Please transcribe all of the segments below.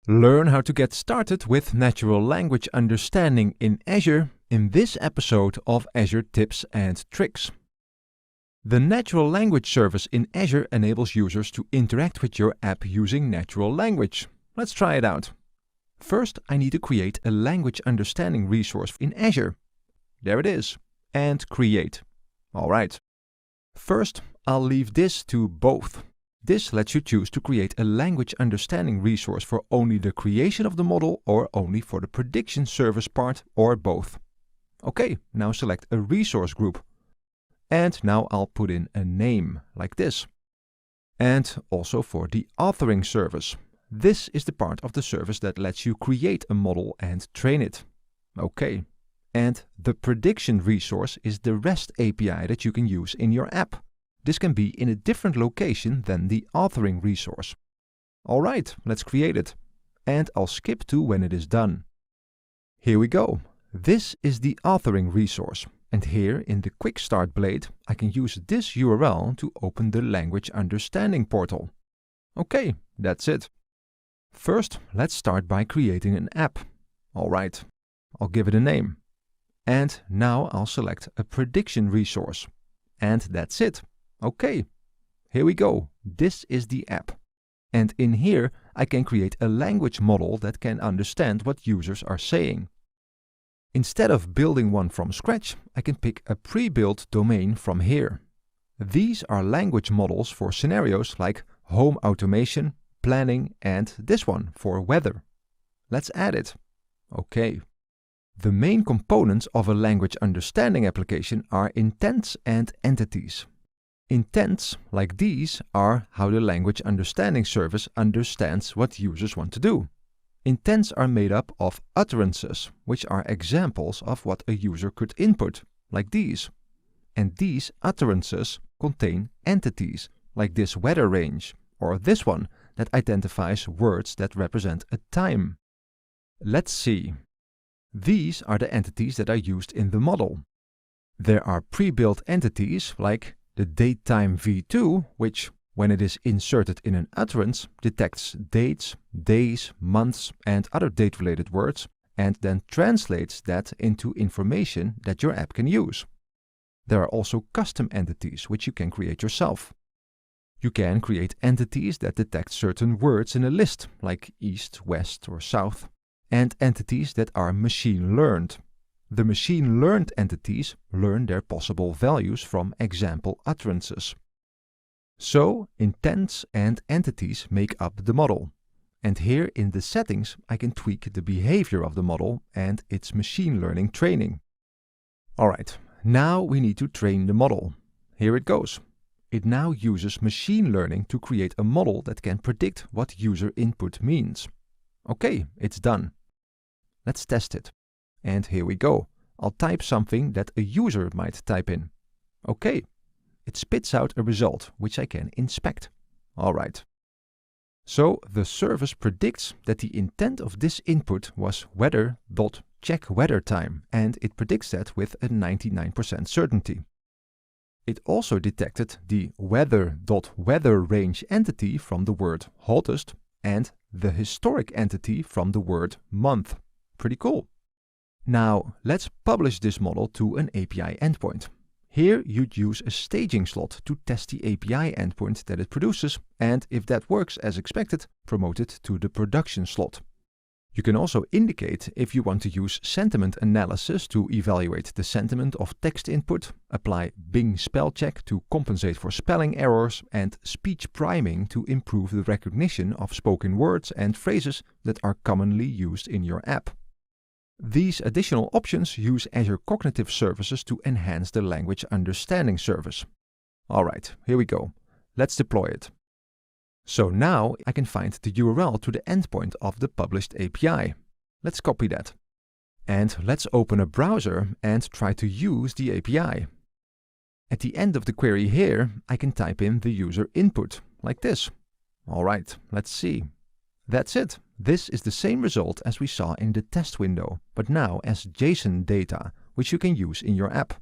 Learn how to get started with natural language understanding in Azure in this episode of Azure Tips and Tricks. The Natural Language Service in Azure enables users to interact with your app using natural language. Let's try it out. First, I need to create a language understanding resource in Azure. There it is. And create. Alright. First, I'll leave this to both. This lets you choose to create a language understanding resource for only the creation of the model or only for the prediction service part or both. Okay, now select a resource group. And now I'll put in a name, like this. And also for the authoring service. This is the part of the service that lets you create a model and train it. Okay. And the prediction resource is the REST API that you can use in your app. This can be in a different location than the authoring resource. Alright, let's create it. And I'll skip to when it is done. Here we go. This is the authoring resource. And here in the Quick Start blade, I can use this URL to open the language understanding portal. Okay, that's it. First, let's start by creating an app. Alright, I'll give it a name. And now I'll select a prediction resource. And that's it. Okay, here we go. This is the app. And in here, I can create a language model that can understand what users are saying. Instead of building one from scratch, I can pick a pre-built domain from here. These are language models for scenarios like home automation, planning, and this one for weather. Let's add it. Okay. The main components of a language understanding application are intents and entities. Intents, like these, are how the language understanding service understands what users want to do. Intents are made up of utterances, which are examples of what a user could input, like these. And these utterances contain entities, like this weather range, or this one that identifies words that represent a time. Let's see. These are the entities that are used in the model. There are pre-built entities like the datetime v2, which, when it is inserted in an utterance, detects dates, days, months, and other date-related words, and then translates that into information that your app can use. There are also custom entities, which you can create yourself. You can create entities that detect certain words in a list, like east, west, or south, and entities that are machine-learned. The machine-learned entities learn their possible values from example utterances. So, intents and entities make up the model. And here in the settings, I can tweak the behavior of the model and its machine learning training. Alright, now we need to train the model. Here it goes. It now uses machine learning to create a model that can predict what user input means. Okay, it's done. Let's test it. And here we go. I'll type something that a user might type in. Okay. It spits out a result, which I can inspect. Alright. So the service predicts that the intent of this input was weather.checkWeatherTime, and it predicts that with a 99% certainty. It also detected the weather.weatherRange entity from the word hottest and the historic entity from the word month. Pretty cool. Now, let's publish this model to an API endpoint. Here, you'd use a staging slot to test the API endpoint that it produces, and if that works as expected, promote it to the production slot. You can also indicate if you want to use sentiment analysis to evaluate the sentiment of text input, apply Bing spell check to compensate for spelling errors, and speech priming to improve the recognition of spoken words and phrases that are commonly used in your app. These additional options use Azure Cognitive Services to enhance the language understanding service. Alright, here we go. Let's deploy it. So now I can find the URL to the endpoint of the published API. Let's copy that. And let's open a browser and try to use the API. At the end of the query here, I can type in the user input, like this. Alright, let's see. That's it. This is the same result as we saw in the test window, but now as JSON data, which you can use in your app.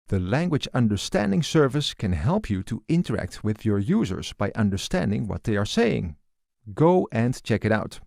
The language understanding service can help you to interact with your users by understanding what they are saying. Go and check it out.